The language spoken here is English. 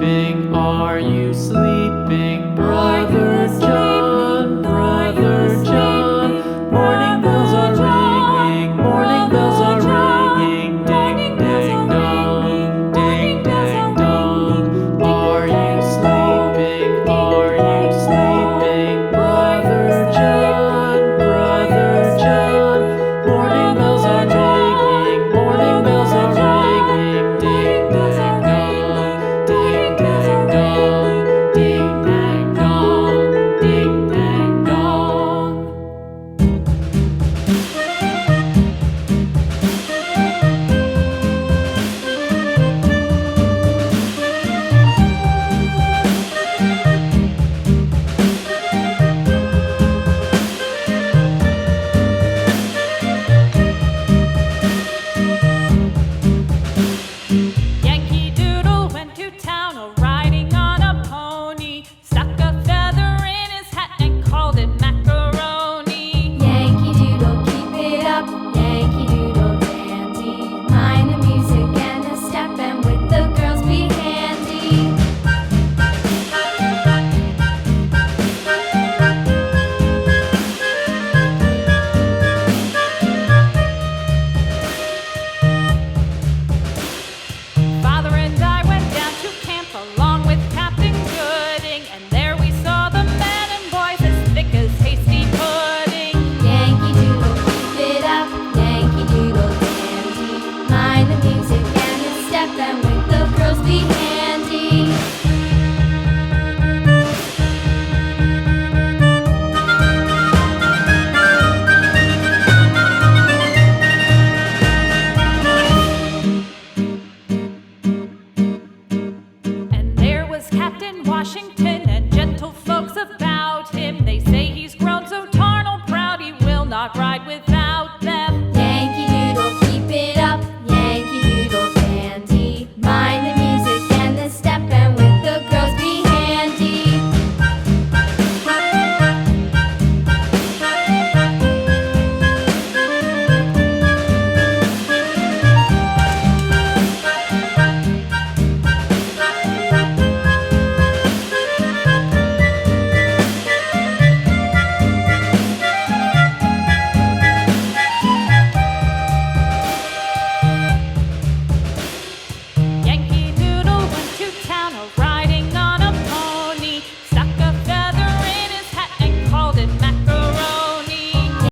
sleeping? Are you sleeping? Brother John, Brother John. Morning bells are ringing, morning bells are ringing. Ding, ding, dong, ding, ding, dong. Are you sleeping? Are you sleeping? Brother John, Brother John. Morning bells are ringing, morning bells are ringing. Ding, ding, dong, ding, ding, dong, ding, ding, dong, ding, ding, dong. Yankee Doodle went to town riding on a pony, stuck a feather in his hat and called it macaroni. Yankee Doodle, keep it up, Yankee Doodle dandy. Mind the music and the step, and with the girls be handy. Father and I went down to camp along with Captain Gooding, and there we saw the men and boys as thick as hasty pudding. Yankee Doodle, keep it up, Yankee Doodle dandy. Mind the music and the step, and with the girls be handy. And there was Captain Washington